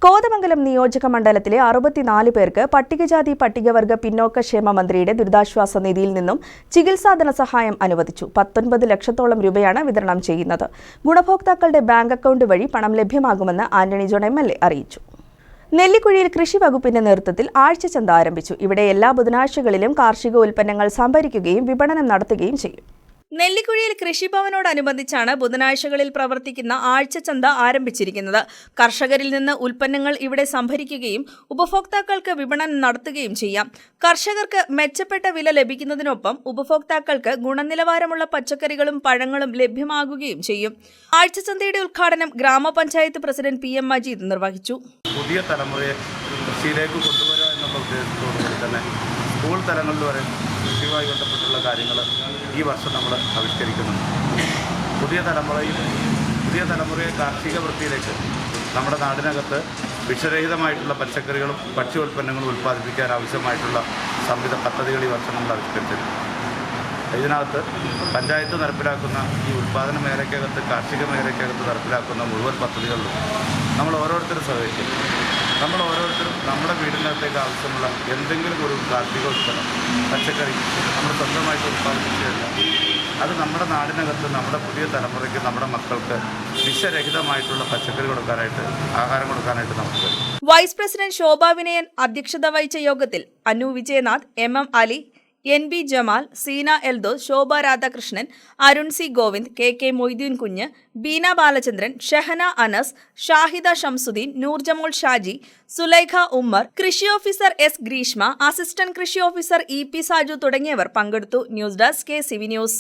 കോതമംഗലം നിയോജക മണ്ഡലത്തിലെ 64 പേർക്ക് പട്ടികജാതി പട്ടികവർഗ പിന്നോക്ക ക്ഷേമ മന്ത്രിയുടെ ദുരിതാശ്വാസ നിധിയിൽ നിന്നും ചികിത്സാ ധനസഹായം അനുവദിച്ചു. 19 ലക്ഷത്തോളം രൂപയാണ് വിതരണം ചെയ്യുന്നത്. ഗുണഭോക്താക്കളുടെ ബാങ്ക് അക്കൗണ്ട് വഴി പണം ലഭ്യമാകുമെന്ന് ആന്റണി ജോൺ MLA അറിയിച്ചു. നെല്ലിക്കുഴിയിൽ കൃഷി വകുപ്പിന്റെ നേതൃത്വത്തിൽ ആഴ്ചച്ചന്ത ആരംഭിച്ചു. ഇവിടെ എല്ലാ ബുധനാഴ്ചകളിലും കാർഷിക ഉൽപ്പന്നങ്ങൾ സംഭരിക്കുകയും വിപണനം നടത്തുകയും ചെയ്യും. നെല്ലിക്കുഴിയിൽ കൃഷിഭവനോടനുബന്ധിച്ചാണ് ബുധനാഴ്ചകളിൽ പ്രവർത്തിക്കുന്ന ആഴ്ചച്ചന്ത ആരംഭിച്ചിരിക്കുന്നത്. കർഷകരിൽ നിന്ന് ഉൽപ്പന്നങ്ങൾ ഇവിടെ സംഭരിക്കുകയും ഉപഭോക്താക്കൾക്ക് വിപണനം നടത്തുകയും ചെയ്യാം. കർഷകർക്ക് മെച്ചപ്പെട്ട വില ലഭിക്കുന്നതിനൊപ്പം ഉപഭോക്താക്കൾക്ക് ഗുണനിലവാരമുള്ള പച്ചക്കറികളും പഴങ്ങളും ലഭ്യമാകുകയും ചെയ്യും. ആഴ്ചച്ചന്തയുടെ ഉദ്ഘാടനം ഗ്രാമപഞ്ചായത്ത് പ്രസിഡന്റ് PM മജീദ് നിർവഹിച്ചു. പുതിയ തലമുറയെ കൃഷിയിലേക്ക് കൊണ്ടുവരിക എന്നുള്ള ഉദ്ദേശത്തോടുകൂടി തന്നെ സ്കൂൾ തലങ്ങളിൽ വരെ കൃഷിയുമായി ബന്ധപ്പെട്ടുള്ള കാര്യങ്ങൾ ഈ വർഷം നമ്മൾ ആവിഷ്കരിക്കുന്നുണ്ട്. പുതിയ തലമുറയെ കാർഷിക വൃത്തിയിലേക്ക് നമ്മുടെ നാടിനകത്ത് വിഷരഹിതമായിട്ടുള്ള പച്ചക്കറികളും ഭക്ഷ്യോൽപ്പന്നങ്ങളും ഉൽപ്പാദിപ്പിക്കാൻ ആവശ്യമായിട്ടുള്ള പദ്ധതികൾ ഈ വർഷം നമ്മൾ ആവിഷ്കരിച്ചിട്ടുണ്ട്. ഇതിനകത്ത് പഞ്ചായത്ത് നടപ്പിലാക്കുന്ന ഈ ഉൽപ്പാദന മേഖലയ്ക്കകത്ത് കാർഷിക മേഖലയ്ക്കകത്ത് നടപ്പിലാക്കുന്ന മുഴുവൻ പദ്ധതികളിലും നമ്മൾ ഓരോരുത്തരും സഹകരിക്കും. നമ്മൾ ഓരോരുത്തരും നമ്മുടെ വീടിനകത്തേക്ക് ആവശ്യമുള്ള എന്തെങ്കിലും ഒരു കാർഷിക ഉൽപ്പന്നം പച്ചക്കറി നമ്മൾ സ്വന്തമായിട്ട് ഉൽപ്പാദിപ്പിച്ചു കഴിഞ്ഞാൽ അത് നമ്മുടെ നാടിനകത്ത് നമ്മുടെ പുതിയ തലമുറയ്ക്ക് നമ്മുടെ മക്കൾക്ക് വിഷരഹിതമായിട്ടുള്ള പച്ചക്കറി കൊടുക്കാനായിട്ട് ആഹാരം കൊടുക്കാനായിട്ട് നമുക്ക് കഴിയും. വൈസ് പ്രസിഡന്റ് ശോഭ വിനയൻ അധ്യക്ഷത വഹിച്ച യോഗത്തിൽ Anu Vijayanath, MM Ali, NB Jamal, Seena Eldhose, Shobha Radhakrishnan, Arun C Govind, KK Moideen Kunju, Beena Balachandran, Shahana Anas, Shahida Shamsuddin, നൂർജമോൾ Shaji, Sulaikha Ummer, കൃഷി ഓഫീസർ S ഗ്രീഷ്മ, അസിസ്റ്റന്റ് കൃഷി ഓഫീസർ EP സാജു തുടങ്ങിയവർ പങ്കെടുത്തു. News desk KCV news.